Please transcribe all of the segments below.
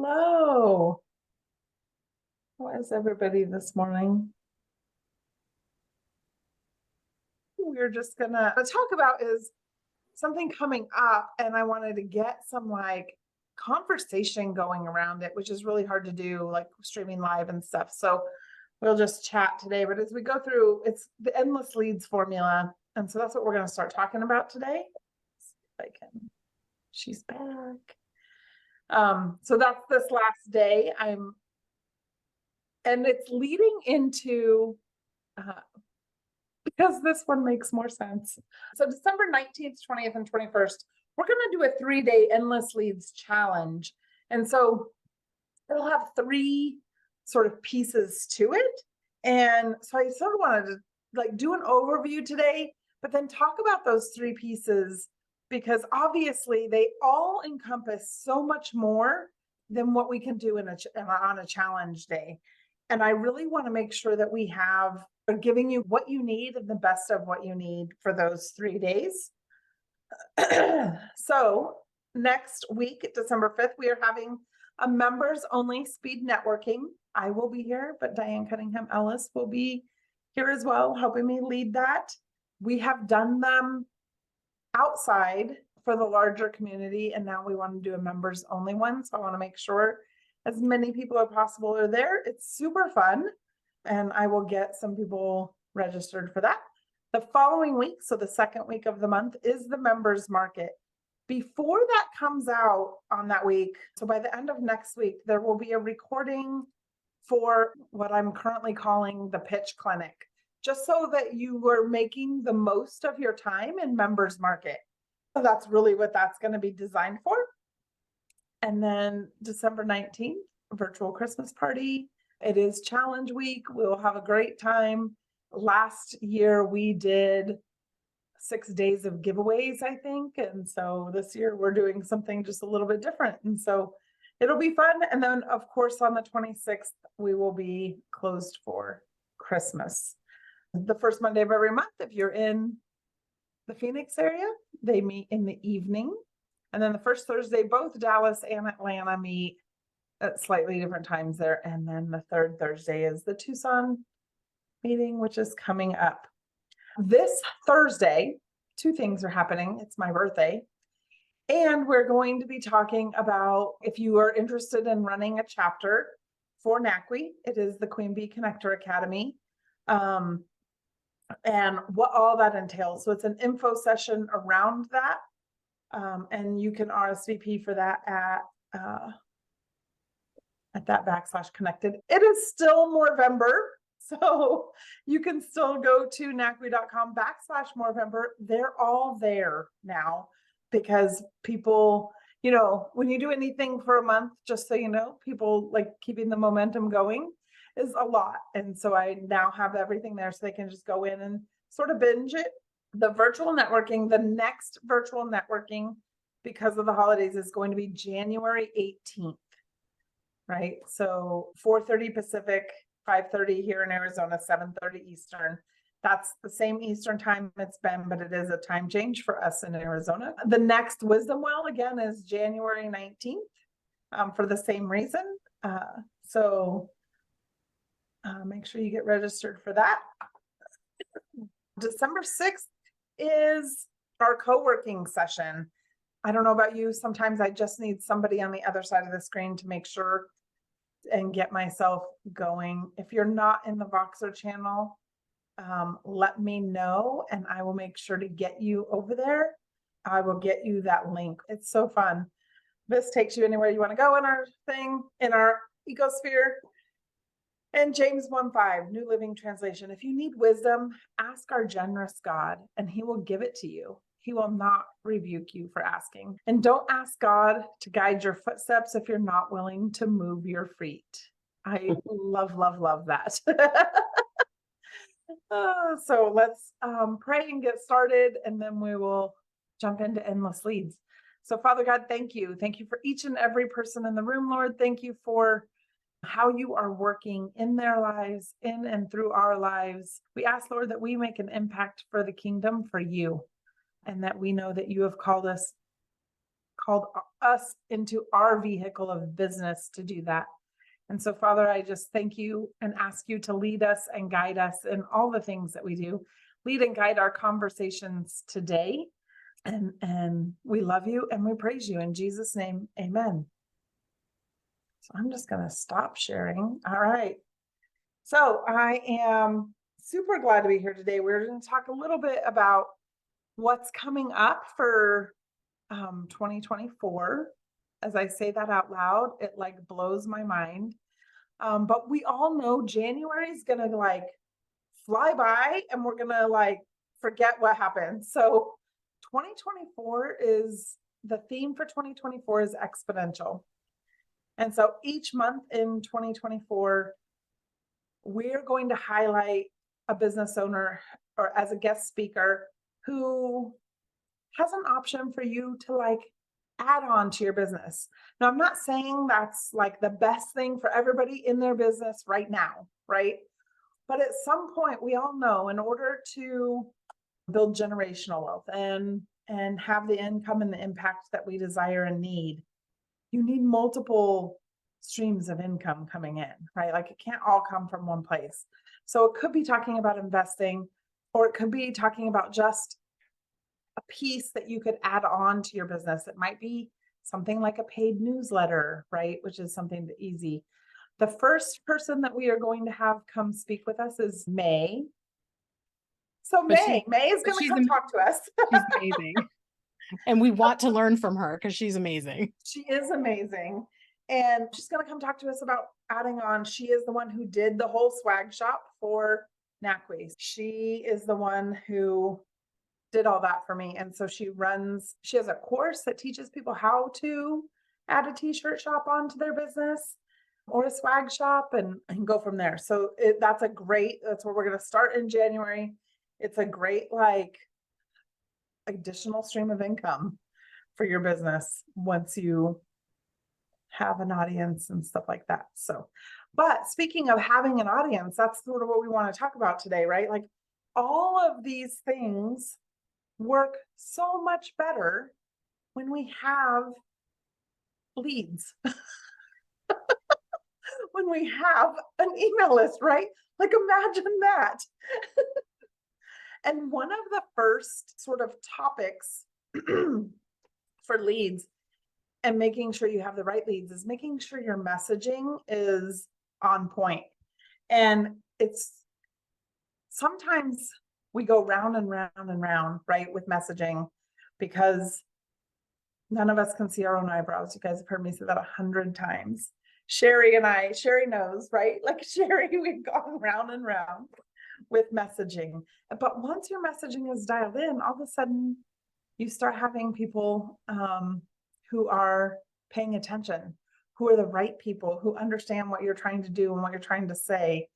Hello. How is everybody this morning? We're just gonna talk about is something coming up, and I wanted to get some conversation going around it, which is really hard to do, like streaming live and stuff. So we'll just chat today. But as we go through, it's the endless leads formula. And so that's what we're going to start talking about today. Let's see if I can. She's back. So that's this last day. And it's leading into, because this one makes more sense. So December 19th, 20th, and 21st, we're going to do a 3-day endless leads challenge. And so it'll have 3 sort of pieces to it. And so I sort of wanted to do an overview today, but then talk about those 3 pieces, because obviously they all encompass so much more than what we can do on a challenge day. And I really want to make sure that we are giving you what you need and the best of what you need for those 3 days. So next week, December 5th, we are having a members only speed networking. I will be here, but Diane Cunningham Ellis will be here as well, helping me lead that. We have done them outside for the larger community, and now we want to do a members only one. So I want to make sure as many people as possible are there. It's super fun, and I will get some people registered for that. The following week, so the second week of the month, is the members market. Before that comes out on that week, so by the end of next week, there will be a recording for what I'm currently calling the pitch clinic, just so that you are making the most of your time in members market. So that's really what that's going to be designed for. And then December 19th, virtual Christmas party. It is challenge week. We'll have a great time. Last year we did 6 days of giveaways, I think. And so this year we're doing something just a little bit different. And so it'll be fun. And then of course on the 26th, we will be closed for Christmas. The first Monday of every month, if you're in the Phoenix area, they meet in the evening. And then the first Thursday, both Dallas and Atlanta meet at slightly different times there. And then the third Thursday is the Tucson meeting, which is coming up. This Thursday, 2 things are happening. It's my birthday. And we're going to be talking about, if you are interested in running a chapter for NACWE, it is the Queen Bee Connector Academy. And what all that entails. So it's an info session around that. And you can RSVP for that at that /connected. It is still Movember, so you can still go to NACWE.com /Movember. They're all there now, because people, when you do anything for a month, just so you know, people like keeping the momentum going is a lot. And so I now have everything there so they can just go in and sort of binge it. The virtual networking, the next virtual networking, because of the holidays, is going to be January 18th, right? So 4:30 Pacific, 5:30 here in Arizona, 7:30 Eastern. That's the same Eastern time it's been, but it is a time change for us in Arizona. The next Wisdom Well, again, is January 19th for the same reason. So make sure you get registered for that. December 6th is our co-working session. I don't know about you. Sometimes I just need somebody on the other side of the screen to make sure and get myself going. If you're not in the Voxer channel, let me know and I will make sure to get you over there. I will get you that link. It's so fun. This takes you anywhere you want to go in our thing, in our ecosphere. And James 1:5, New Living Translation. If you need wisdom, ask our generous God and he will give it to you. He will not rebuke you for asking. And don't ask God to guide your footsteps if you're not willing to move your feet. I love, love, love that. So let's pray and get started, and then we will jump into endless leads. So Father God, thank you. Thank you for each and every person in the room, Lord. Thank you for how you are working in their lives, in and through our lives. We ask, Lord, that we make an impact for the kingdom, for you, and that we know that you have called called us into our vehicle of business to do that. And so, Father, I just thank you and ask you to lead us and guide us in all the things that we do. Lead and guide our conversations today. And we love you and we praise you in Jesus' name. Amen. So I'm just going to stop sharing. All right. So I am super glad to be here today. We're going to talk a little bit about what's coming up for 2024. As I say that out loud, it like blows my mind. But we all know January is going to like fly by and we're going to like forget what happened. So 2024 is the theme for 2024 is exponential. And so each month in 2024, we're going to highlight a business owner or as a guest speaker who has an option for you to like add on to your business. Now, I'm not saying that's like the best thing for everybody in their business right now, right? But at some point, we all know in order to build generational wealth and have the income and the impact that we desire and need, you need multiple streams of income coming in, right? Like it can't all come from one place. So it could be talking about investing, or it could be talking about just a piece that you could add on to your business. It might be something like a paid newsletter, right? Which is something easy. The first person that we are going to have come speak with us is May. So May is going to come talk to us. She's amazing. And we want to learn from her because she's amazing. She is amazing. And she's going to come talk to us about adding on. She is the one who did the whole swag shop for NACWE. She is the one who did all that for me. And so she has a course that teaches people how to add a t-shirt shop onto their business or a swag shop and go from there. So that's where we're going to start in January. It's a great like additional stream of income for your business once you have an audience and stuff like that. So, but speaking of having an audience, that's sort of what we want to talk about today, right? Like all of these things work so much better when we have leads. When we have an email list, right? Like imagine that. And one of the first sort of topics for leads and making sure you have the right leads is making sure your messaging is on point. And it's sometimes we go round and round and round, right, with messaging because none of us can see our own eyebrows. You guys have heard me say that 100 times. Sherry knows, right? Like Sherry, we've gone round and round with messaging. But once your messaging is dialed in, all of a sudden you start having people who are paying attention, who are the right people, who understand what you're trying to do and what you're trying to say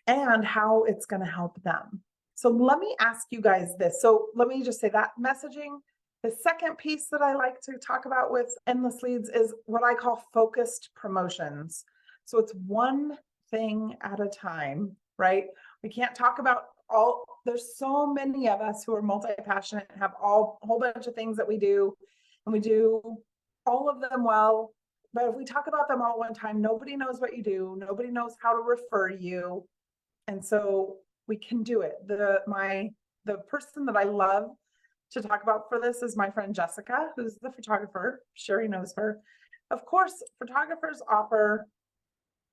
and how it's going to help them. So let me ask you guys this. So let me just say that messaging. The second piece that I like to talk about with endless leads is what I call focused promotions. So it's one thing at a time, right? We can't talk about there's so many of us who are multi-passionate and have a whole bunch of things that we do, and we do all of them well. But if we talk about them all at one time, nobody knows what you do. Nobody knows how to refer you. And so we can do it. The person that I love to talk about for this is my friend Jessica, who's the photographer. Sherry knows her. Of course, photographers offer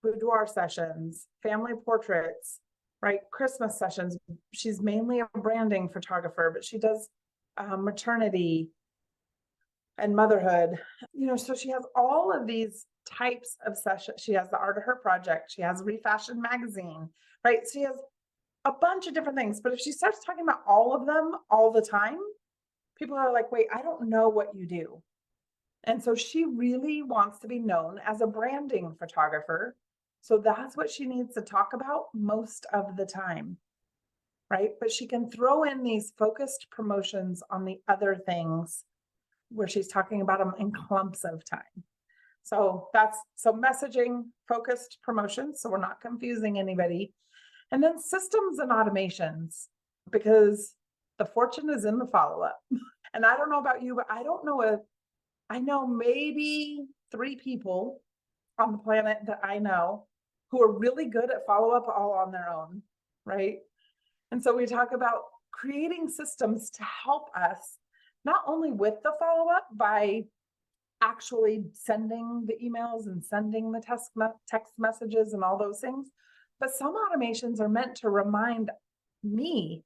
boudoir sessions, family portraits, right? Christmas sessions. She's mainly a branding photographer, but she does maternity and motherhood. So she has all of these types of sessions. She has the Art of Her Project. She has Refashion Magazine, right? She has a bunch of different things. But if she starts talking about all of them all the time, people are like, wait, I don't know what you do. And so she really wants to be known as a branding photographer. So that's what she needs to talk about most of the time, right? But she can throw in these focused promotions on the other things where she's talking about them in clumps of time. So messaging, focused promotions, so we're not confusing anybody. And then systems and automations, because the fortune is in the follow-up. And I don't know about you, but I don't know I know maybe 3 people on the planet that I know who are really good at follow-up all on their own, right? And so we talk about creating systems to help us not only with the follow-up by actually sending the emails and sending the text messages and all those things, but some automations are meant to remind me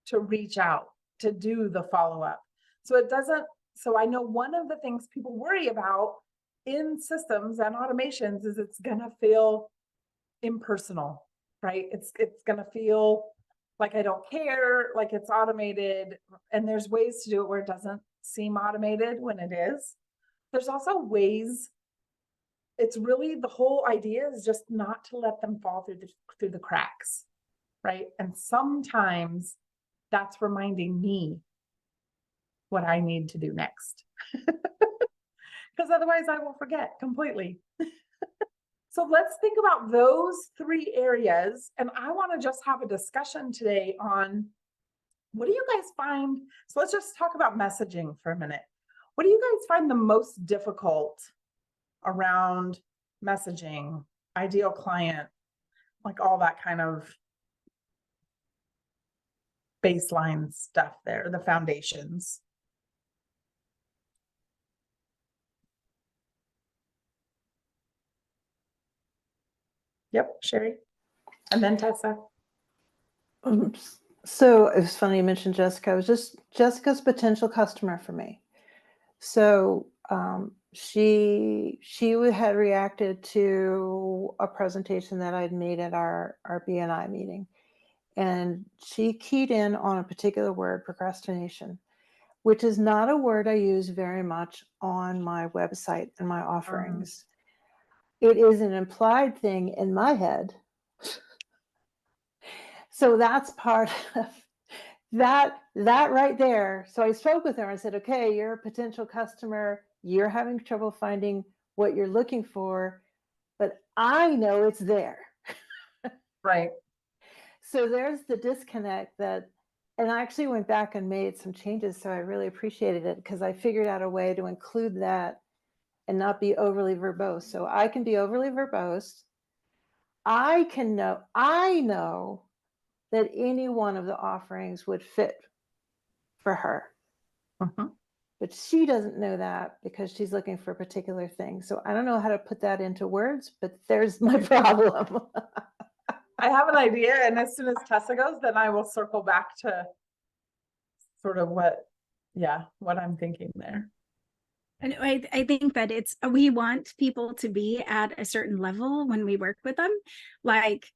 to reach out, to do the follow-up. So it doesn't, so I know one of the things people worry about in systems and automations is it's gonna feel impersonal, right? It's gonna feel like I don't care, like it's automated, and there's ways to do it where it doesn't seem automated when it is. There's also ways, it's really, the whole idea is just not to let them fall through the cracks, right? And sometimes that's reminding me what I need to do next. Because otherwise I will forget completely. So let's think about those 3 areas. And I want to just have a discussion today on, what do you guys find? So let's just talk about messaging for a minute. What do you guys find the most difficult around messaging, ideal client, like all that kind of baseline stuff there, the foundations? Yep, Sherry. And then Tessa. So it was funny you mentioned Jessica. It was just Jessica's potential customer for me. So she had reacted to a presentation that I'd made at our BNI meeting, and she keyed in on a particular word, procrastination, which is not a word I use very much on my website and my offerings. It is an implied thing in my head. So that's part of that right there. So I spoke with her and said, okay, you're a potential customer. You're having trouble finding what you're looking for, but I know it's there. Right. So there's the disconnect that, and I actually went back and made some changes. So I really appreciated it because I figured out a way to include that and not be overly verbose. So I can be overly verbose. I know that any one of the offerings would fit for her. But she doesn't know that because she's looking for a particular thing. So I don't know how to put that into words, but there's my problem. I have an idea, and as soon as Tessa goes, then I will circle back to sort of what I'm thinking there. And I think that we want people to be at a certain level when we work with them. Like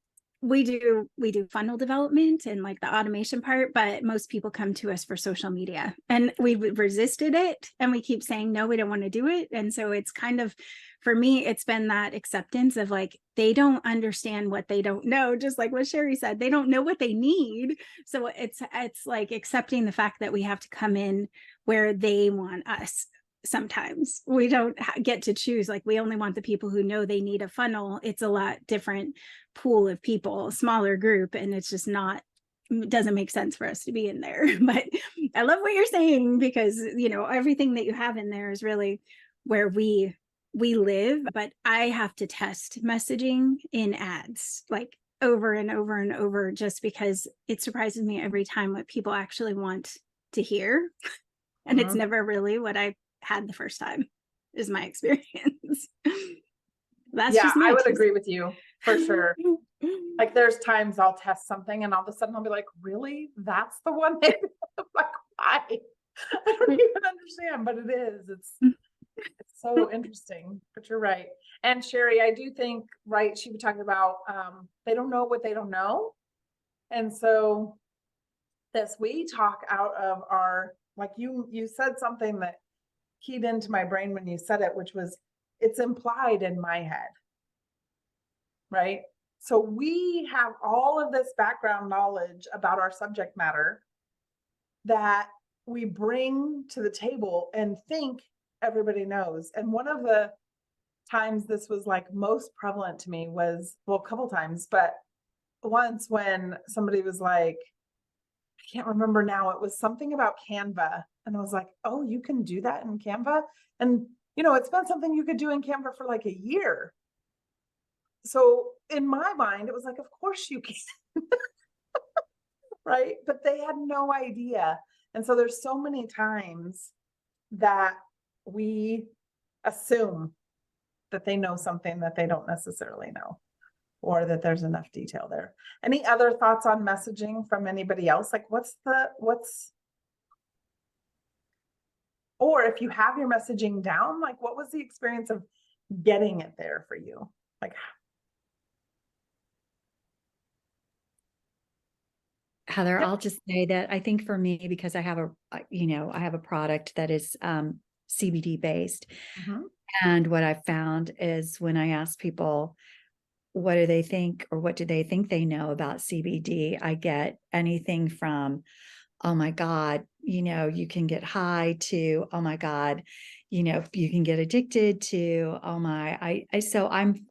we do funnel development and like the automation part, but most people come to us for social media, and we've resisted it and we keep saying, no, we don't want to do it. And so it's kind of, for me, it's been that acceptance of like, they don't understand what they don't know. Just like what Sherry said, they don't know what they need. So it's like accepting the fact that we have to come in where they want us. Sometimes we don't get to choose, like we only want the people who know they need a funnel. It's a lot different pool of people, smaller group, and it's just not, it doesn't make sense for us to be in there. But I love what you're saying, because everything that you have in there is really where we live. But I have to test messaging in ads like over and over and over, just because it surprises me every time what people actually want to hear. And it's never really what I had the first time, is my experience. That's just I would agree with you for sure. Like there's times I'll test something and all of a sudden I'll be like, really? That's the one? I'm like, why? I don't even understand, but it is. It's so interesting, but you're right. And Sherry, I do think, right, she was talking about they don't know what they don't know. And so we talk out of our, like you said something that keyed into my brain when you said it, which was, it's implied in my head, right? So we have all of this background knowledge about our subject matter that we bring to the table and think everybody knows. And one of the times this was like most prevalent to me was, well, a couple times, but once when somebody was like, I can't remember now. It was something about Canva. And I was like, oh, you can do that in Canva? And, it's been something you could do in Canva for like a year. So in my mind, it was like, of course you can. Right? But they had no idea. And so there's so many times that we assume that they know something that they don't necessarily know, or that there's enough detail there. Any other thoughts on messaging from anybody else? Like or if you have your messaging down, like what was the experience of getting it there for you? Like, Heather, Yep. I'll just say that I think for me, because I have I have a product that is CBD based. And what I've found is when I ask people, what do they think, or what do they think they know about CBD? I get anything from, oh my God, you can get high, to, oh my God, you can get addicted, to, oh my,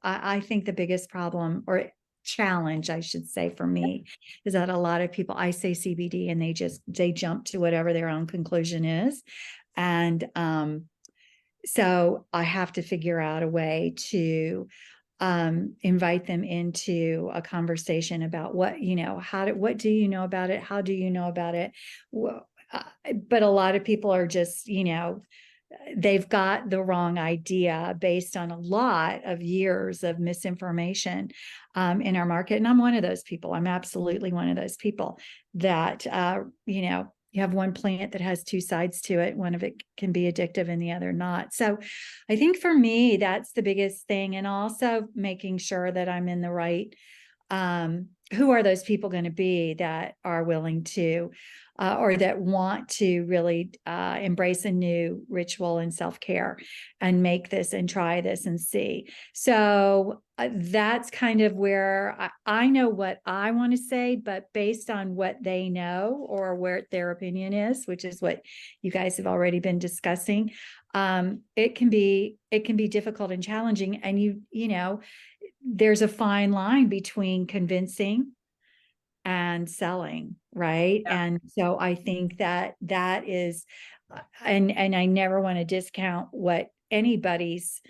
I think the biggest problem, or challenge, I should say, for me, is that a lot of people, I say CBD and they jump to whatever their own conclusion is. And so I have to figure out a way to invite them into a conversation about what do you know about it? How do you know about it? Well, but a lot of people are just, they've got the wrong idea based on a lot of years of misinformation in our market. And I'm one of those people. I'm absolutely one of those people that, you have one plant that has two sides to it. One of it can be addictive and the other not. So I think for me, that's the biggest thing. And also making sure that I'm in the right, who are those people going to be that are willing to, or that want to really embrace a new ritual and self-care and make this and try this and see. So that's kind of where I know what I want to say, but based on what they know or where their opinion is, which is what you guys have already been discussing, it can be difficult and challenging. And there's a fine line between convincing and selling, right? Yeah. And so I think that is, and I never want to discount what anybody's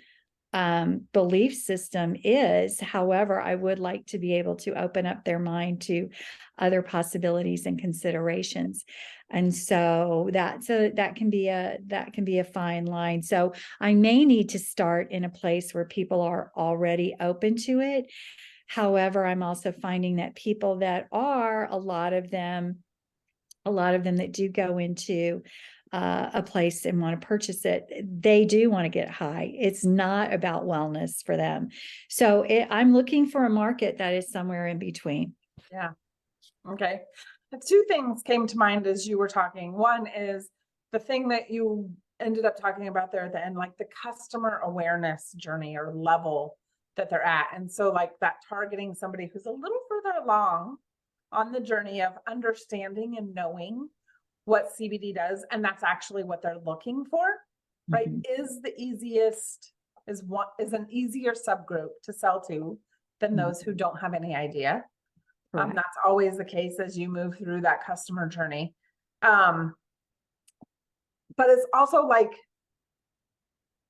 belief system is. However, I would like to be able to open up their mind to other possibilities and considerations. And so that can be a fine line. So I may need to start in a place where people are already open to it. However, I'm also finding that people that are, a lot of them that do go into a place and want to purchase it, they do want to get high. It's not about wellness for them. So I'm looking for a market that is somewhere in between. Yeah. Okay. The two things came to mind as you were talking. One is the thing that you ended up talking about there at the end, like the customer awareness journey or level that they're at. And so like that targeting somebody who's a little further along on the journey of understanding and knowing what CBD does. And that's actually what they're looking for, right? Is an easier subgroup to sell to than those who don't have any idea. That's always the case as you move through that customer journey. But it's also like,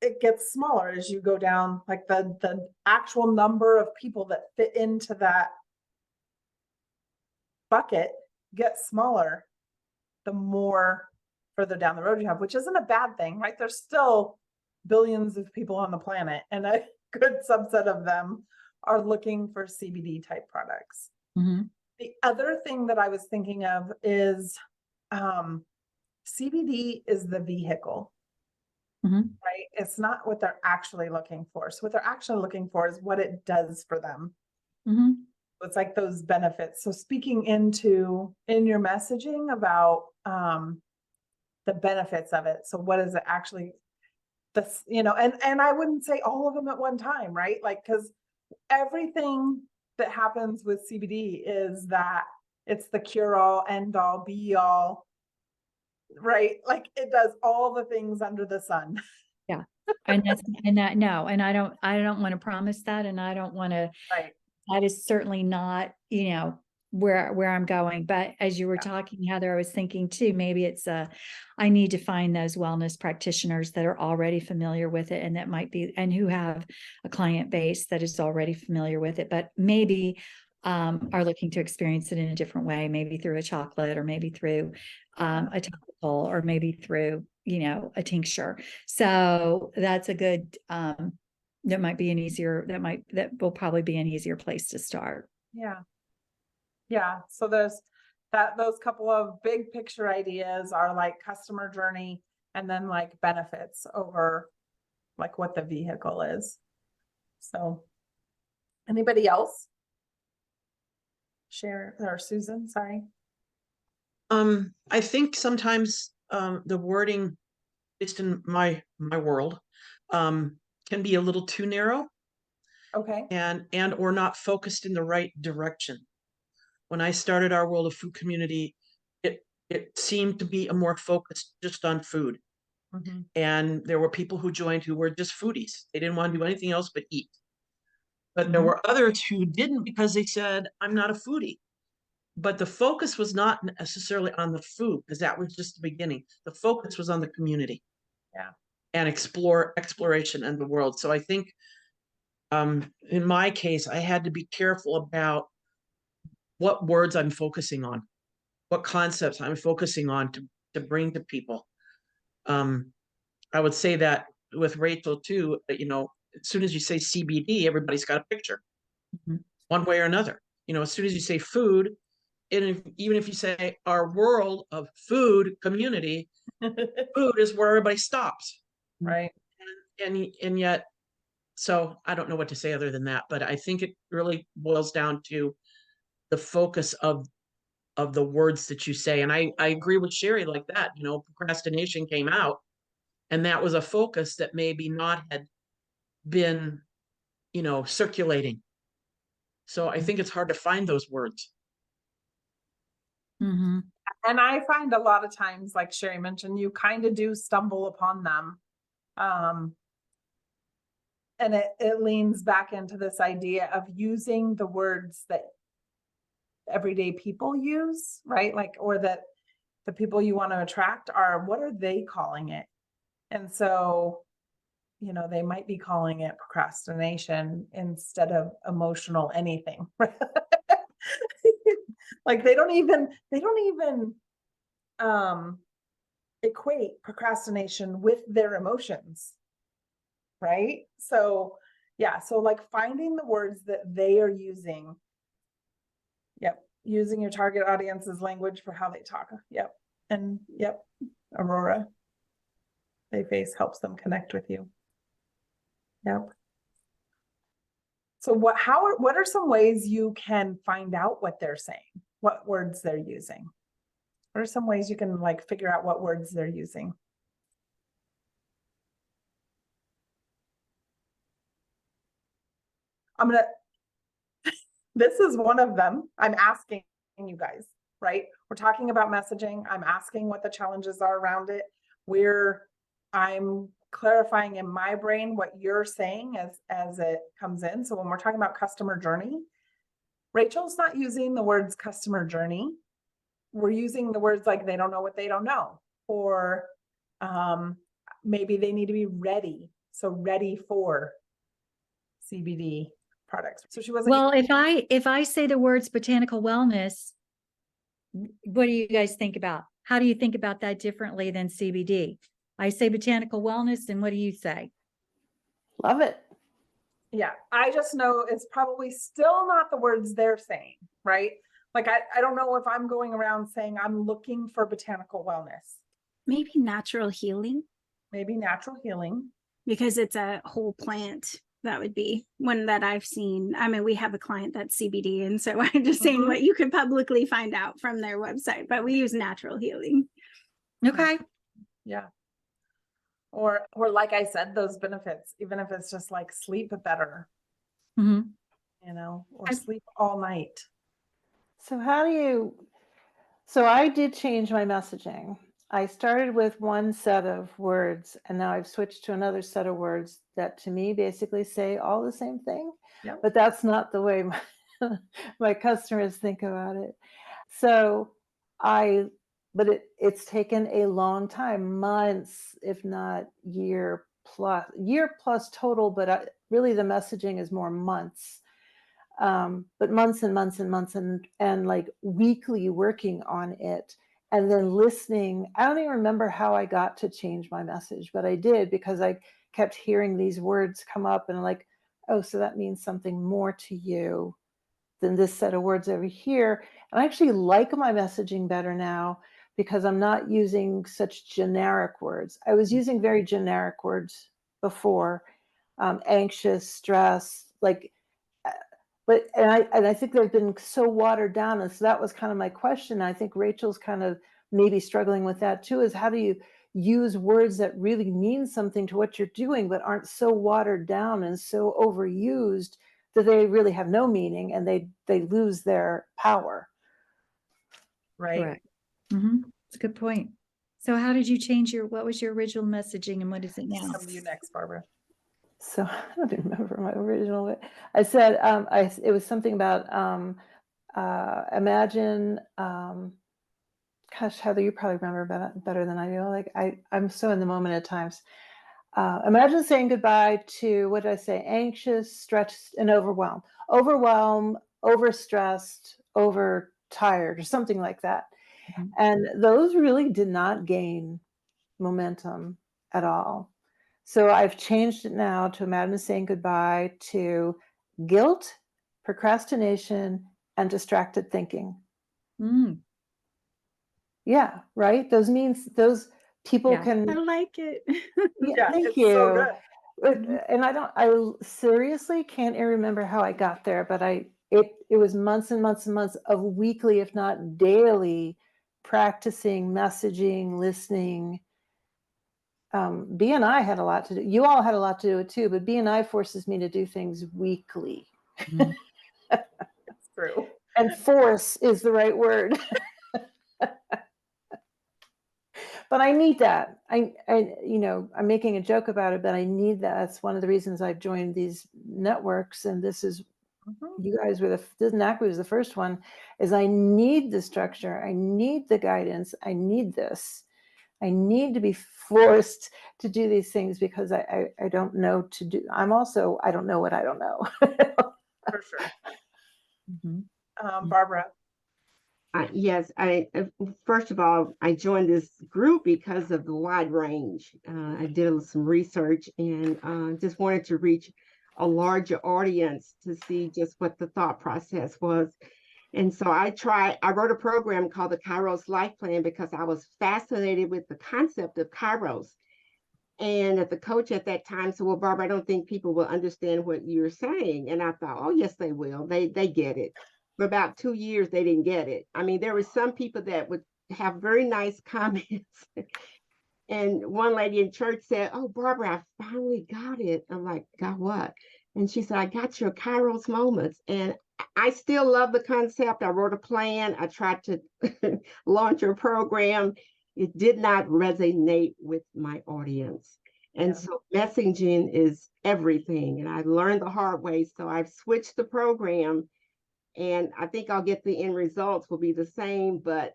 it gets smaller as you go down, like the actual number of people that fit into that bucket gets smaller the more further down the road you have, which isn't a bad thing, right? There's still billions of people on the planet, and a good subset of them are looking for CBD type products. The other thing that I was thinking of is CBD is the vehicle, right? It's not what they're actually looking for. So what they're actually looking for is what it does for them. It's like those benefits. So speaking in your messaging about the benefits of it. So what is it actually, and I wouldn't say all of them at one time, right? Like, because everything that happens with CBD is that it's the cure all, end all, be all, right? Like it does all the things under the sun. Yeah. And I don't want to promise that. And I don't want to, Right. that is certainly not, where I'm going. But as you were talking, Heather, I was thinking too, maybe it's I need to find those wellness practitioners that are already familiar with it, and that might be, and who have a client base that is already familiar with it, but maybe are looking to experience it in a different way, maybe through a chocolate, or maybe through a topical, or maybe through, a tincture. So that's a good, that might be an easier, that will probably be an easier place to start. Yeah. Yeah. So those couple of big picture ideas are like customer journey, and then like benefits over like what the vehicle is. So anybody else? Share, or Susan, sorry. I think sometimes the wording, at least in my world, can be a little too narrow Okay. and or not focused in the right direction. When I started our World of Food community, it seemed to be a more focused just on food. Mm-hmm. And there were people who joined who were just foodies. They didn't want to do anything else but eat. But there were others who didn't, because they said, I'm not a foodie. But the focus was not necessarily on the food, because that was just the beginning. The focus was on the community. Yeah. And exploration and the world. So I think in my case, I had to be careful about what words I'm focusing on, what concepts I'm focusing on to bring to people. I would say that with Rachel too, as soon as you say CBD, everybody's got a picture, one way or another. As soon as you say food, and even if you say our world of food community, food is where everybody stops. Right. And yet, so I don't know what to say other than that, but I think it really boils down to the focus of the words that you say. And I agree with Sherry like that, procrastination came out, and that was a focus that maybe not had been, circulating. So I think it's hard to find those words. Mm-hmm. And I find a lot of times, like Sherry mentioned, you kind of do stumble upon them. And it leans back into this idea of using the words that everyday people use, right? Like, or that the people you want to attract are, what are they calling it? And so, they might be calling it procrastination instead of emotional anything. Like they don't even equate procrastination with their emotions. Right. So yeah. So like finding the words that they are using. Yep. Using your target audience's language for how they talk. Yep. And yep. Aurora. They face helps them connect with you. Yep. So what are some ways you can find out what they're saying? What words they're using? What are some ways you can like figure out what words they're using? This is one of them. I'm asking you guys, right? We're talking about messaging. I'm asking what the challenges are around it. I'm clarifying in my brain what you're saying as it comes in. So when we're talking about customer journey, Rachel's not using the words customer journey. We're using the words like they don't know what they don't know, or maybe they need to be ready. So ready for CBD products. So she wasn't. Well, if I say the words botanical wellness, what do you guys think about? How do you think about that differently than CBD? I say botanical wellness, and what do you say? Love it. Yeah, I just know it's probably still not the words they're saying, right? Like, I don't know if I'm going around saying I'm looking for botanical wellness. Maybe natural healing. Maybe natural healing. Because it's a whole plant. That would be one that I've seen. I mean, we have a client that's CBD, and so I'm just saying what you could publicly find out from their website, but we use natural healing. Okay. Yeah. Or like I said, those benefits, even if it's just like sleep better, or sleep all night. So so I did change my messaging. I started with one set of words, and now I've switched to another set of words that to me basically say all the same thing. Yep. But that's not the way my customers think about it. So but it's taken a long time, months, if not year plus total, but really the messaging is more months. But months and months and months and like weekly working on it and then listening. I don't even remember how I got to change my message, but I did because I kept hearing these words come up and like, oh, so that means something more to you than this set of words over here. And I actually like my messaging better now because I'm not using such generic words. I was using very generic words before, anxious, stress, like, and I think they've been so watered down. And so that was kind of my question. I think Rachel's kind of maybe struggling with that too, is how do you use words that really mean something to what you're doing, but aren't so watered down and so overused that they really have no meaning and they lose their power. Right. Correct. That's a good point. So how did you change what was your original messaging and what is it now? Come to you next, Barbara. So I don't even remember my original, but I said, it was something about, imagine, gosh, Heather, you probably remember better than I do. Like I'm so in the moment at times. Imagine saying goodbye to, what did I say? Anxious, stressed, and overwhelmed. Overwhelmed, overstressed, overtired, or something like that. And those really did not gain momentum at all. So I've changed it now to imagine saying goodbye to guilt, procrastination, and distracted thinking. Yeah, right? Those people can. I like it. Yeah, thank it's you. so good. And I seriously can't even remember how I got there, but it was months and months and months of weekly, if not daily, practicing, messaging, listening. BNI had a lot to do. You all had a lot to do it too, but BNI forces me to do things weekly. That's true. And force is the right word. But I need that. I'm making a joke about it, but I need that. That's one of the reasons I've joined these networks. And this is, you guys were NACWE was the first one, is I need the structure. I need the guidance. I need this. I need to be forced to do these things because I don't know to do. I don't know what I don't know. For sure. Barbara. Yes, first of all, I joined this group because of the wide range. I did some research and just wanted to reach a larger audience to see just what the thought process was. And so I wrote a program called the Kairos Life Plan because I was fascinated with the concept of Kairos. And the coach at that time said, well, Barbara, I don't think people will understand what you're saying. And I thought, oh, yes, they will. They get it. For about 2 years, they didn't get it. I mean, there were some people that would have very nice comments. And one lady in church said, oh, Barbara, I finally got it. I'm like, got what? And she said, I got your Kairos moments. And I still love the concept. I wrote a plan. I tried to launch a program. It did not resonate with my audience. And so messaging is everything. And I learned the hard way. So I've switched the program. And I think I'll get the end results will be the same, but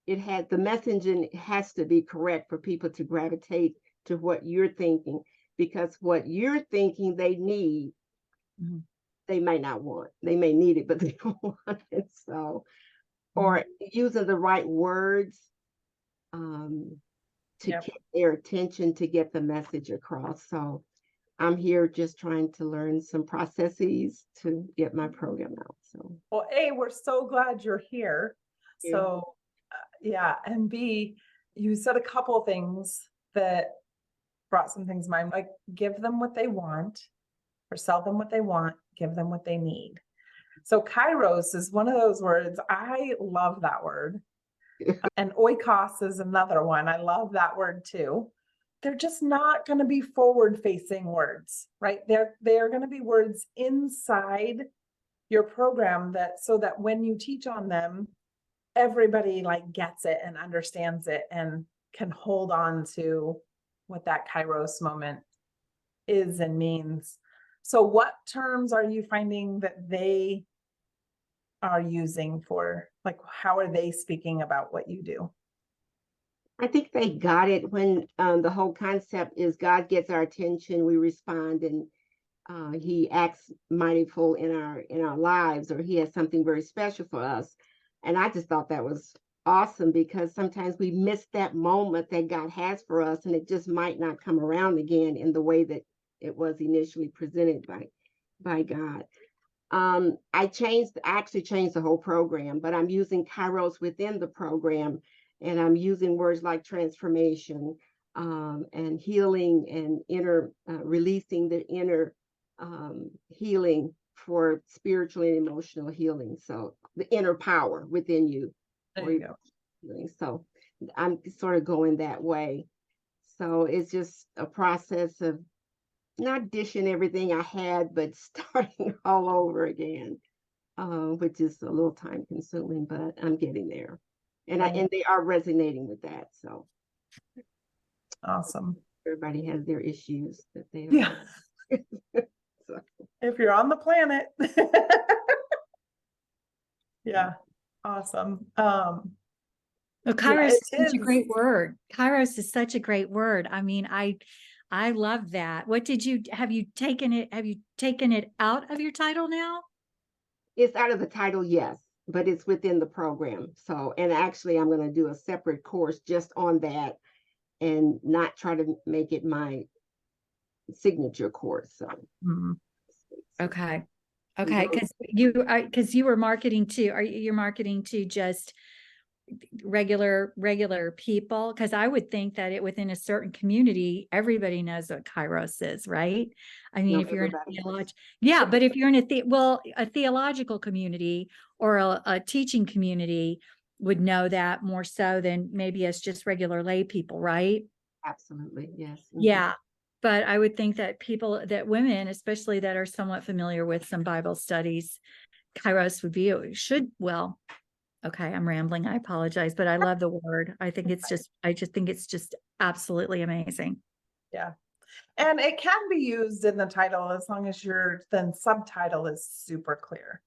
the messaging has to be correct for people to gravitate to what you're thinking, because what you're thinking they need, they may not want. They may need it, but they don't want it. So, or using the right words to get their attention, to get the message across. So I'm here just trying to learn some processes to get my program out. So, well, A, we're so glad you're here. Yeah. So, and B, you said a couple things that brought some things to mind, like give them what they want, or sell them what they want, give them what they need. So Kairos is one of those words. I love that word. And oikos is another one. I love that word too. They're just not going to be forward facing words, right? They're going to be words inside your program so that when you teach on them, everybody like gets it and understands it and can hold on to what that Kairos moment is and means. So what terms are you finding that they are using for, like, how are they speaking about what you do? I think they got it when the whole concept is God gets our attention, we respond, and he acts mightyful in our lives, or he has something very special for us. And I just thought that was awesome, because sometimes we miss that moment that God has for us, and it just might not come around again in the way that it was initially presented by God. I actually changed the whole program, but I'm using Kairos within the program, and I'm using words like transformation, and healing, and inner releasing the inner healing for spiritual and emotional healing. So the inner power within you. There you go. Healing. So I'm sort of going that way. So it's just a process of not dishing everything I had, but starting all over again, which is a little time consuming, but I'm getting there. And and they are resonating with that. So Awesome. everybody has their issues that they don't. Yeah. So, If you're on the planet. Yeah. Awesome. Well, Yeah, Kairos is it such a great is. word. Kairos is such a great word. I mean, I love that. Have you taken it out of your title now? it's out of the title, yes, but it's within the program. So, and actually, I'm going to do a separate course just on that, and not try to make it my signature course. So, Mhm. Okay. Okay. Because you were marketing to, you're marketing to just regular people? Because I would think that within a certain community, everybody knows what Kairos is, right? I mean, no, if you're in a everybody. yeah, but if you're in a theological community or a teaching community would know that more so than maybe as just regular lay people, right? Absolutely, yes. Yeah. But I would think that women, especially that are somewhat familiar with some Bible studies, Kairos would be, okay, I'm rambling. I apologize, but I love the word. I just think it's just absolutely amazing. Yeah. And it can be used in the title as long as your then subtitle is super clear.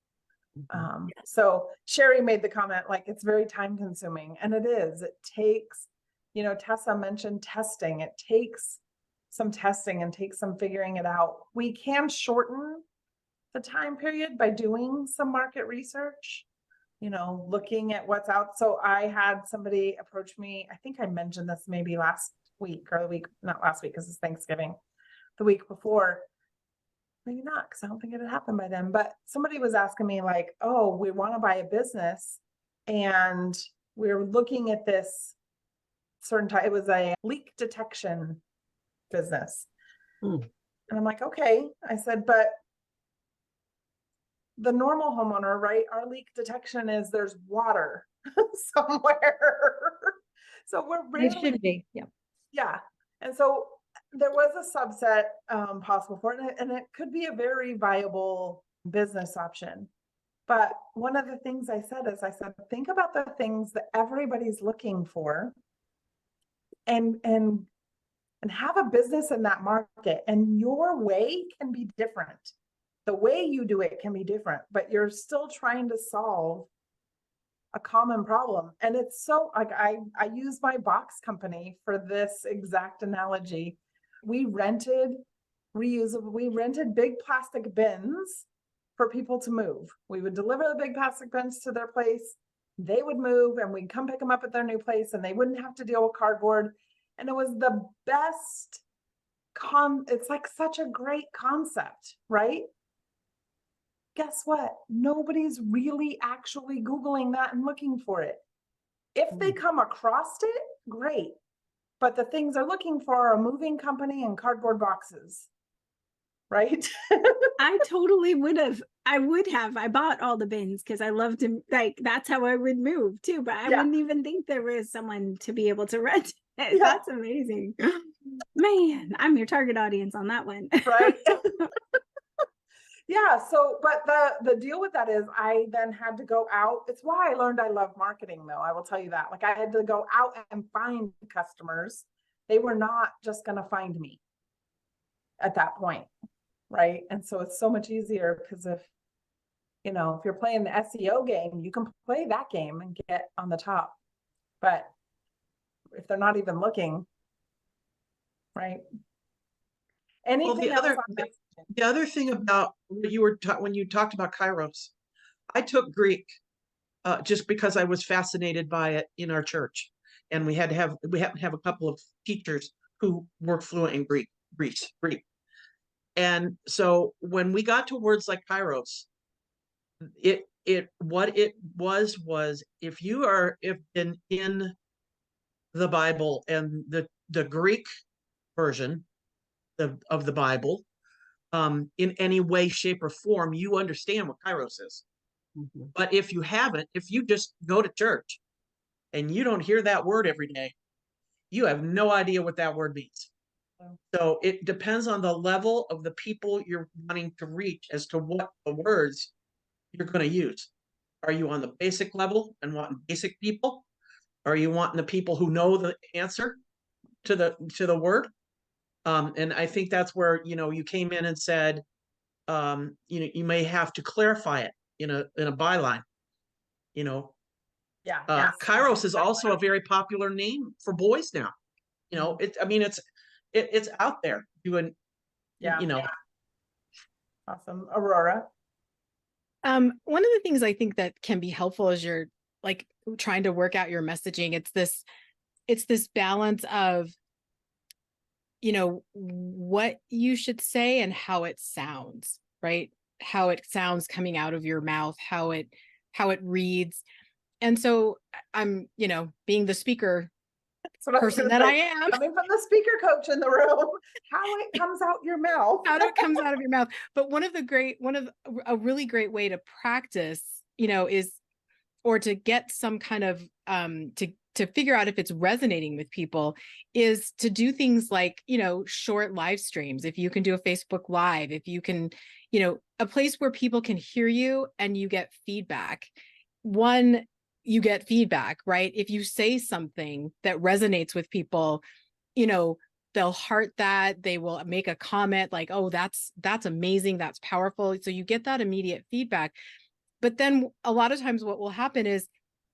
So Sherry made the comment, like, it's very time consuming, and it is. It takes, Tessa mentioned testing. It takes some testing and takes some figuring it out. We can shorten the time period by doing some market research, looking at what's out. So I had somebody approach me. I think I mentioned this maybe last week or the week, not last week because it's Thanksgiving, the week before. Maybe not, because I don't think it had happened by then. But somebody was asking me, like, oh, we want to buy a business, and we're looking at this certain type. It was a leak detection business. And I'm like, okay. I said, but the normal homeowner, right? Our leak detection is there's water somewhere. So we're It rarely, should be. Yeah. yeah. And so there was a subset possible for it, and it could be a very viable business option. But one of the things I said is, think about the things that everybody's looking for, and have a business in that market, and your way can be different. The way you do it can be different, but you're still trying to solve a common problem. And it's so, like, I use my box company for this exact analogy. We rented big plastic bins for people to move. We would deliver the big plastic bins to their place. They would move, and we'd come pick them up at their new place, and they wouldn't have to deal with cardboard. And it was the best it's like such a great concept, right? Guess what? Nobody's really actually Googling that and looking for it. If they come across it, great. But the things they're looking for are a moving company and cardboard boxes, right? I totally would have. I bought all the bins because I loved to, like, that's how I would move too. But I wouldn't even think there was someone to be able to rent it. Yeah. That's amazing. Man, I'm your target audience on that one. Right. Yeah. So, but the deal with that is I then had to go out. It's why I learned I love marketing, though. I will tell you that. Like, I had to go out and find customers. They were not just going to find me at that point. right? And so it's so much easier because if you're playing the SEO game, you can play that game and get on the top. But if they're not even looking, right? Anything else on messaging? the other thing about what you were when you talked about Kairos, I took Greek just because I was fascinated by it in our church, and we happen to have a couple of teachers who were fluent in Greek. And so when we got to words like Kairos, what it was if you are in the Bible and the Greek version of the Bible, in any way, shape, or form, you understand what Kairos is. Mhm. But if you haven't, if you just go to church and you don't hear that word every day, you have no idea what that word means. So it depends on the level of the people you're wanting to reach as to what the words you're going to use. Are you on the basic level and wanting basic people? Are you wanting the people who know the answer to the word? And I think that's where you came in and said, you may have to clarify it in a byline. Yeah. Yes. Kairos is also a very popular name for boys now. It's out there doing. Yeah. Awesome. Aurora. One of the things I think that can be helpful as you're like trying to work out your messaging, it's this balance of, what you should say and how it sounds, right? How it sounds coming out of your mouth, how it reads. And so I'm, being the speaker person that I am. Coming from the speaker coach in the room, how it comes out your mouth. How it comes out of your mouth. But a really great way to practice, is, or to get some kind of, to figure out if it's resonating with people, is to do things like, short live streams. If you can do a Facebook Live, if you can, a place where people can hear you and you get feedback. You get feedback, right? If you say something that resonates with people, they'll heart that, they will make a comment like, oh, that's amazing, that's powerful. So you get that immediate feedback. But then a lot of times what will happen is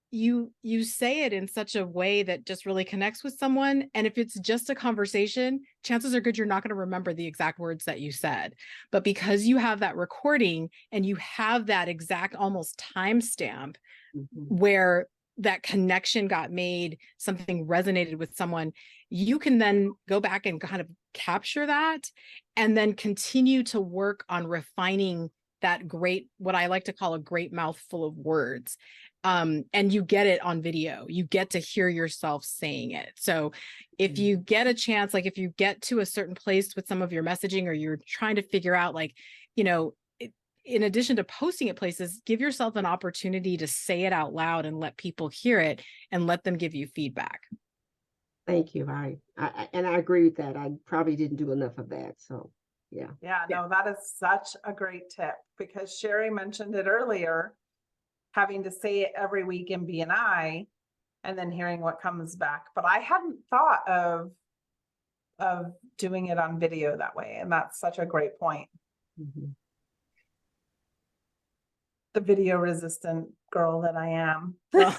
you say it in such a way that just really connects with someone. And if it's just a conversation, chances are good you're not going to remember the exact words that you said. But because you have that recording and you have that exact almost timestamp where that connection got made, something resonated with someone, you can then go back and kind of capture that and then continue to work on refining that what I like to call a great mouthful of words. And you get it on video, you get to hear yourself saying it. So if you get a chance, like if you get to a certain place with some of your messaging, or you're trying to figure out like, in addition to posting it places, give yourself an opportunity to say it out loud and let people hear it and let them give you feedback. Thank you. I agree with that. I probably didn't do enough of that. So yeah. Yeah, no, that is such a great tip, because Sherry mentioned it earlier, having to say it every week in BNI and then hearing what comes back. But I hadn't thought of doing it on video that way. And that's such a great point. Mhm. The video resistant girl that I am. Well,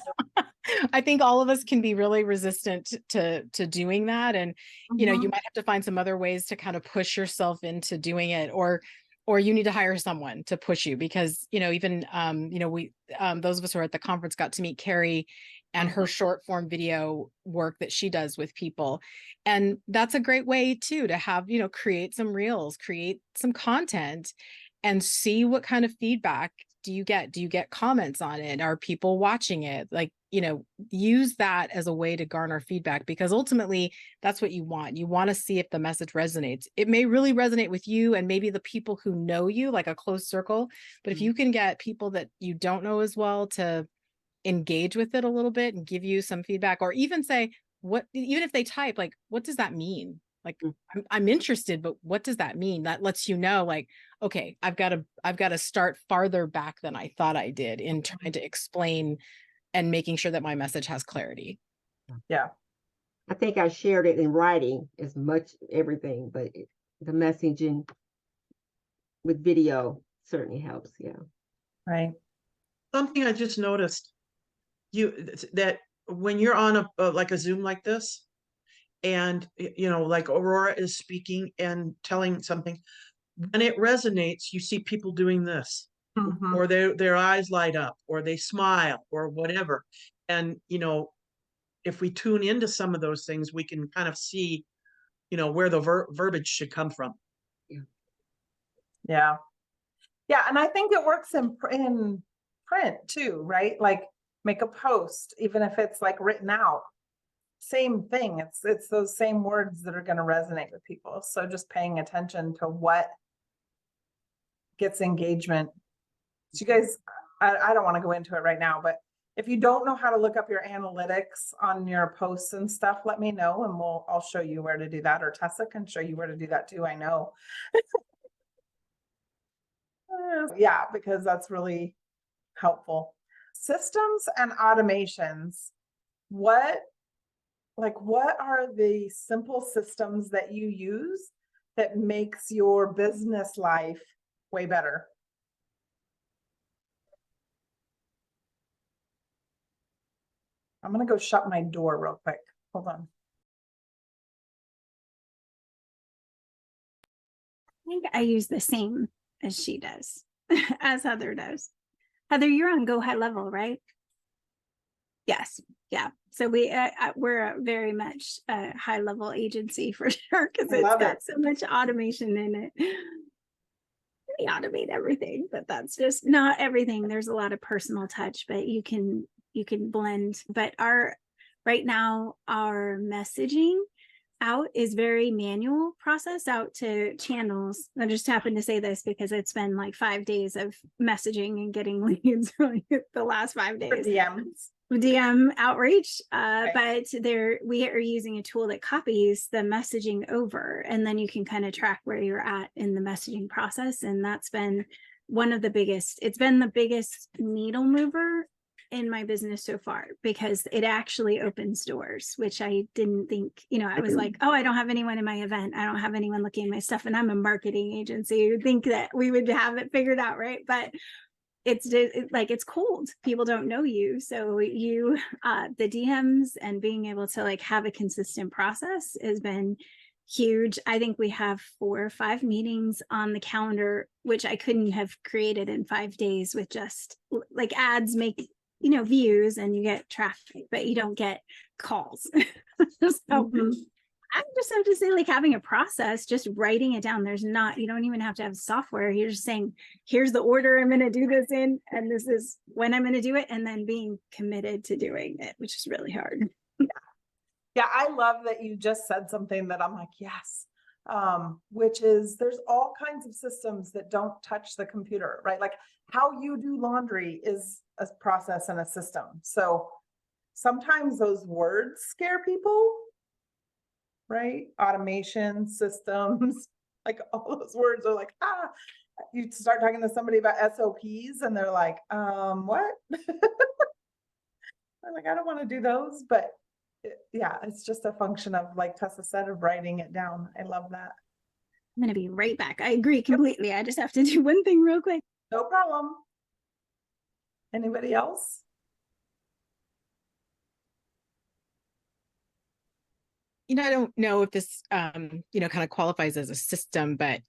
I think all of us can be really resistant to doing that. And, you might have to find some other ways to kind of push yourself into doing it, or you need to hire someone to push you, because, even, we, those of us who are at the conference got to meet Carrie and her short form video work that she does with people. And that's a great way too, to have, create some reels, create some content and see what kind of feedback do you get comments on it? Are people watching it? Like, use that as a way to garner feedback, because ultimately that's what you want. You want to see if the message resonates. It may really resonate with you and maybe the people who know you, like a close circle. But if you can get people that you don't know as well to engage with it a little bit and give you some feedback, or even say, even if they type, like, what does that mean? Like, I'm interested, but what does that mean? That lets you know, like, okay, I've got to start farther back than I thought I did in trying to explain and making sure that my message has clarity. Yeah. I think I shared it in writing as much everything, but the messaging, with video certainly helps. Yeah. Right. Something I just noticed, that when you're on like a Zoom like this, and like Aurora is speaking and telling something, when it resonates, you see people doing this, Mhm. or their eyes light up, or they smile, or whatever. And if we tune into some of those things, we can kind of see, where the verbiage should come from. Yeah. Yeah. And I think it works in print too, right? Like make a post, even if it's like written out. Same thing. It's those same words that are going to resonate with people. So just paying attention to what gets engagement. So you guys, I don't want to go into it right now, but if you don't know how to look up your analytics on your posts and stuff, let me know and I'll show you where to do that, or Tessa can show you where to do that too. I know. Yeah, because that's really helpful. Systems and automations. What are the simple systems that you use that makes your business life way better? I'm going to go shut my door real quick. Hold on. I think I use the same as she does, as Heather does. Heather, you're on Go High Level, right? Yes. Yeah. So we're a very much a high level agency for sure, because it's got so much automation in it. We automate everything, but that's just not everything. There's a lot of personal touch, but you can blend. But right now our messaging out is very manual process out to channels. I just happened to say this because it's been like 5 days of messaging and getting leads the last 5 days. DM outreach, but we are using a tool that copies the messaging over, and then you can kind of track where you're at in the messaging process. And that's been it's been the biggest needle mover in my business so far, because it actually opens doors, which I didn't think. I was like, oh, I don't have anyone in my event, I don't have anyone looking at my stuff, and I'm a marketing agency. You'd think that we would have it figured out, right? But it's cold. People don't know you. So the DMs and being able to like have a consistent process has been huge. I think we have 4 or 5 meetings on the calendar, which I couldn't have created in 5 days with just like ads make, views and you get traffic, but you don't get calls. So I just have to say, like, having a process, just writing it down. You don't even have to have software. You're just saying, here's the order I'm going to do this in, and this is when I'm going to do it, and then being committed to doing it, which is really hard. Yeah, I love that you just said something that I'm like, yes, which is there's all kinds of systems that don't touch the computer, right? Like how you do laundry is a process and a system. So sometimes those words scare people, right? Automation, systems, like all those words are like, you start talking to somebody about SOPs and they're like, what? I'm like, I don't want to do those, but it's just a function of, like Tessa said, of writing it down. I love that. I'm going to be right back. I agree completely. I just have to do one thing real quick. No problem. Anybody else? I don't know if this, kind of qualifies as a system, but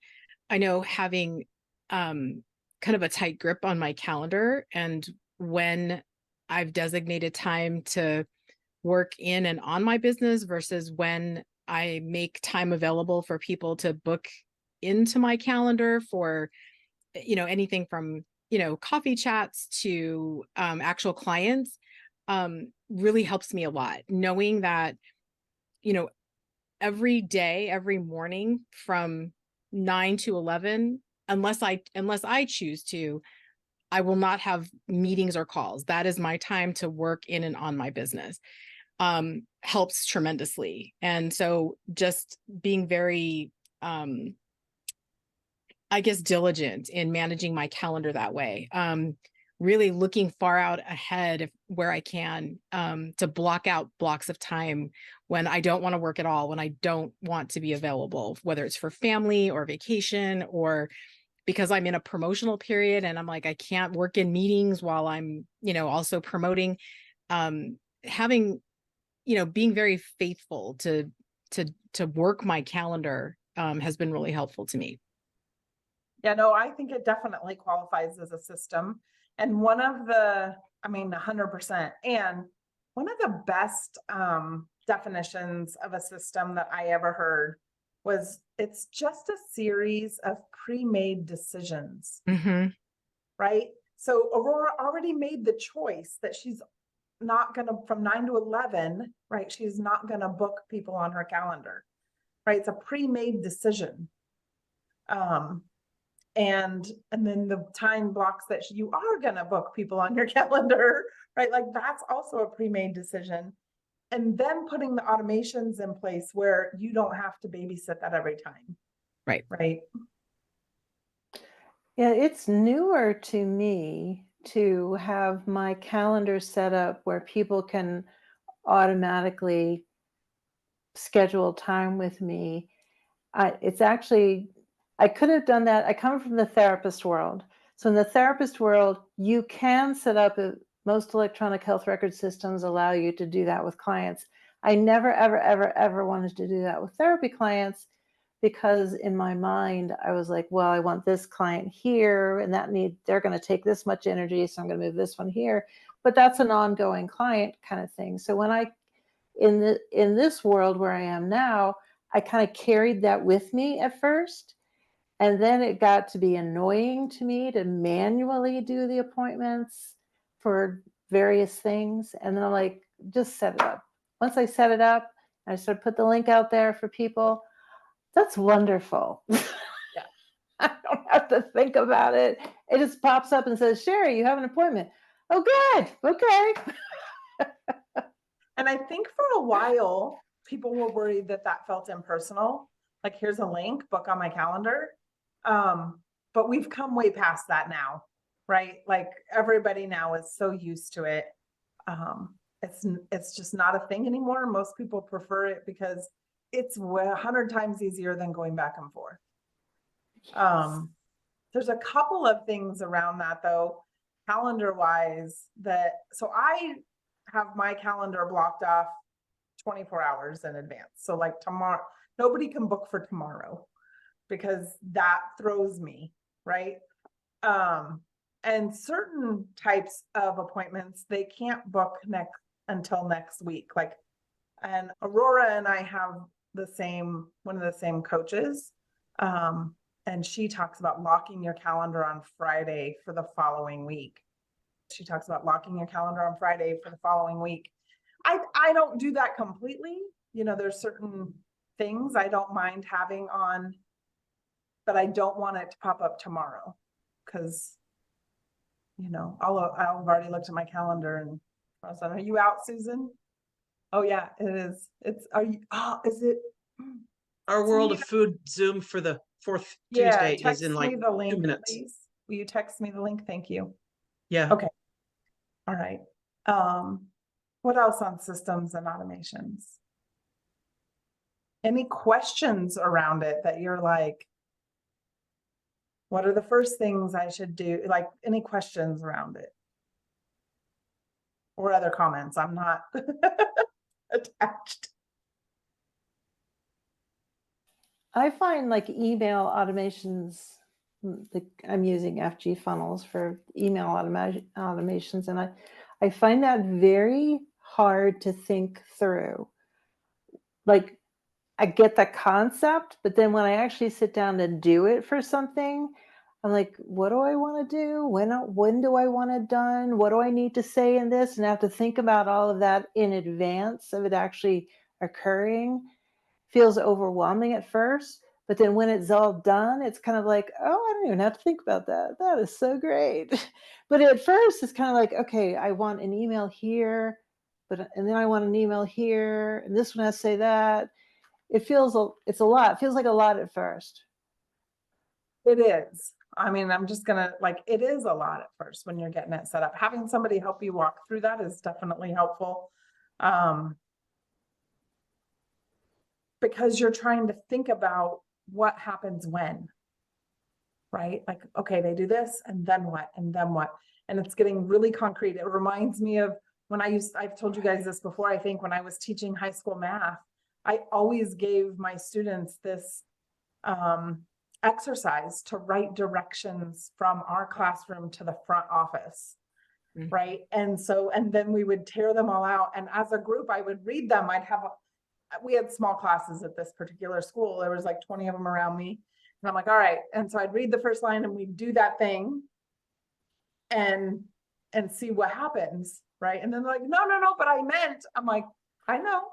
I know having kind of a tight grip on my calendar, and when I've designated time to work in and on my business versus when I make time available for people to book into my calendar for, anything from, coffee chats to actual clients, really helps me a lot. Knowing that, every day, every morning from 9 to 11, unless I choose to, I will not have meetings or calls. That is my time to work in and on my business. Helps tremendously. And so just being very, diligent in managing my calendar that way. Really looking far out ahead where I can, to block out blocks of time when I don't want to work at all, when I don't want to be available, whether it's for family or vacation or because I'm in a promotional period and I'm like, I can't work in meetings while I'm, also promoting, having, being very faithful to work my calendar, has been really helpful to me. Yeah, no, I think it definitely qualifies as a system. And one of the, 100%. And one of the best definitions of a system that I ever heard was it's just a series of pre-made decisions, right? So Aurora already made the choice that she's not going to, from 9 to 11, right? She's not going to book people on her calendar, right? It's a pre-made decision. And then the time blocks that you are going to book people on your calendar, right? Like that's also a pre-made decision. And then putting the automations in place where you don't have to babysit that every time. Right. Right. Yeah, it's newer to me to have my calendar set up where people can automatically schedule time with me. It's actually, I could have done that. I come from the therapist world. So in the therapist world, you can set up most electronic health record systems allow you to do that with clients. I never, ever, ever, ever wanted to do that with therapy clients because in my mind, I was like, well, I want this client here and they're going to take this much energy. So I'm going to move this one here. But that's an ongoing client kind of thing. So when in this world where I am now, I kind of carried that with me at first. And then it got to be annoying to me to manually do the appointments for various things. And then I'm like, just set it up. Once I set it up, I started put the link out there for people. That's wonderful. Yeah. I don't have to think about it. It just pops up and says, Sherry, you have an appointment. Oh, good. Okay. And I think for a while, people were worried that felt impersonal. Like, here's a link, book on my calendar. But we've come way past that now, right? Like everybody now is so used to it. It's just not a thing anymore. Most people prefer it because it's 100 times easier than going back and forth. There's a couple of things around that though, calendar wise, so I have my calendar blocked off 24 hours in advance. So like tomorrow, nobody can book for tomorrow because that throws me, right? And certain types of appointments, they can't book until next week. Like, and Aurora and I have one of the same coaches. And she talks about locking your calendar on Friday for the following week. She talks about locking your calendar on Friday for the following week. I don't do that completely. There's certain things I don't mind having on, but I don't want it to pop up tomorrow because, I've already looked at my calendar and I was like, are you out, Susan? Oh yeah, it is. Is it? Our World of Food Zoom for the fourth Yeah, Tuesday is in like text me the 2 link, minutes. please. Will you text me the link? Thank you. Yeah. Okay. All right. What else on systems and automations? Any questions around it that you're like, what are the first things I should do? Like any questions around it? Or other comments? I'm not attached. I find like email automations, I'm using FG funnels for email automations, and I find that very hard to think through. Like, I get the concept, but then when I actually sit down to do it for something, I'm like, what do I want to do? When do I want it done? What do I need to say in this? And I have to think about all of that in advance of it actually occurring. Feels overwhelming at first, but then when it's all done, it's kind of like, oh, I don't even have to think about that. That is so great. But at first, it's kind of like, okay, I want an email here, and then I want an email here, and this one has to say that. It's a lot. It feels like a lot at first. It is. I'm just gonna it is a lot at first when you're getting it set up. Having somebody help you walk through that is definitely helpful. Because you're trying to think about what happens when, right? Like, okay, they do this and then what? And then what? And it's getting really concrete. It reminds me of when I've told you guys this before, I think when I was teaching high school math, I always gave my students this exercise to write directions from our classroom to the front office. Right. And so, and then we would tear them all out. And as a group, I would read them. We had small classes at this particular school. There was like 20 of them around me. And I'm like, all right. And so I'd read the first line and we'd do that thing and see what happens. Right. And then they're like, no, but I meant, I'm like, I know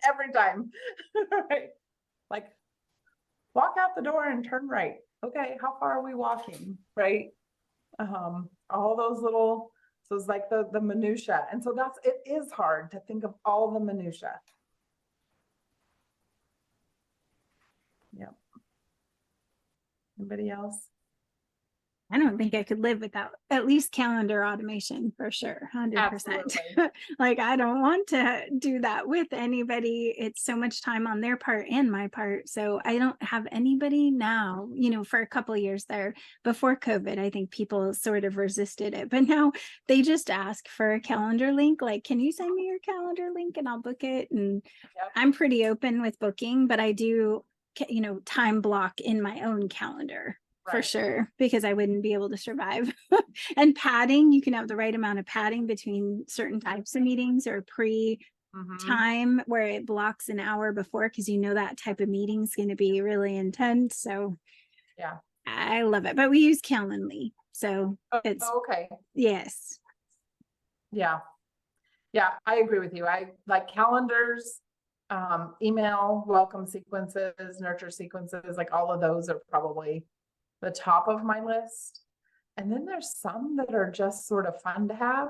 every time. Right. Like, walk out the door and turn right. Okay. How far are we walking? Right. All those little, so it's like the minutia. And so it is hard to think of all the minutia. Yep. Anybody else? I don't think I could live without at least calendar automation for sure. 100%. Absolutely. Like, I don't want to do that with anybody. It's so much time on their part and my part. So I don't have anybody now, for a couple of years there before COVID, I think people sort of resisted it, but now they just ask for a calendar link. Like, can you send me your calendar link and I'll book it? And Yep. I'm pretty open with booking, but I do, time block in my own calendar. For Right. sure, because I wouldn't be able to survive. And padding, you can have the right amount of padding between certain types of meetings or time where it blocks an hour before, because that type of meeting is going to be really intense. So Yeah. I love it. But we use Calendly. So it's okay. yes. Yeah. Yeah, I agree with you. I like calendars, email, welcome sequences, nurture sequences, like all of those are probably the top of my list. And then there's some that are just sort of fun to have,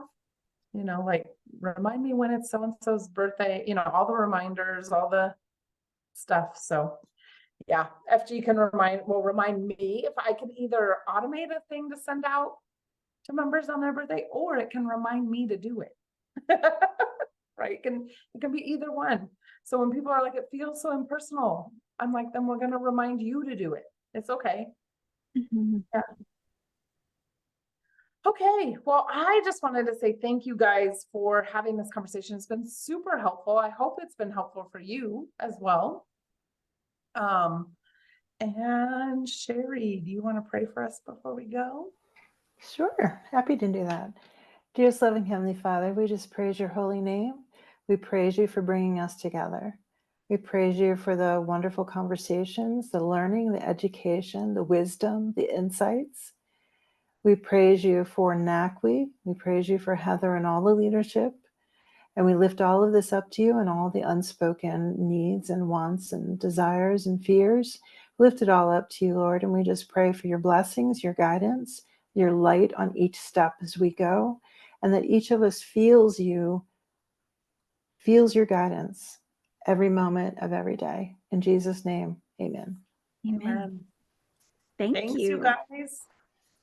like remind me when it's so-and-so's birthday, all the reminders, all the stuff. So yeah, FG will remind me if I can either automate a thing to send out to members on their birthday, or it can remind me to do it. Right. It can be either one. So when people are like, it feels so impersonal, I'm like, then we're going to remind you to do it. It's okay. Yeah. Okay. Well, I just wanted to say thank you guys for having this conversation. It's been super helpful. I hope it's been helpful for you as well. And Sherry, do you want to pray for us before we go? Sure, happy to do that. Dearest loving Heavenly Father, we just praise your holy name. We praise you for bringing us together. We praise you for the wonderful conversations, the learning, the education, the wisdom, the insights. We praise you for NACWE. We praise you for Heather and all the leadership. And we lift all of this up to you and all the unspoken needs and wants and desires and fears. Lift it all up to you, Lord. And we just pray for your blessings, your guidance, your light on each step as we go. And that each of us feels your guidance every moment of every day. In Jesus' name, amen. Amen. Thanks you guys.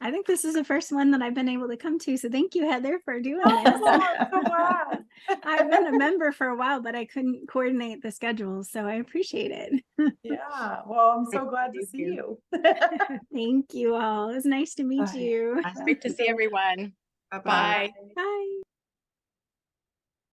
I think this is the first one that I've been able to come to. So thank you, Heather, for doing this. I'm so glad. I've been a member for a while, but I couldn't coordinate the schedule. So I appreciate it. Yeah. Well, I'm so glad to see you. Thank you all. It was nice to meet Bye. you. It's great to see everyone. Bye-bye. Bye. Bye.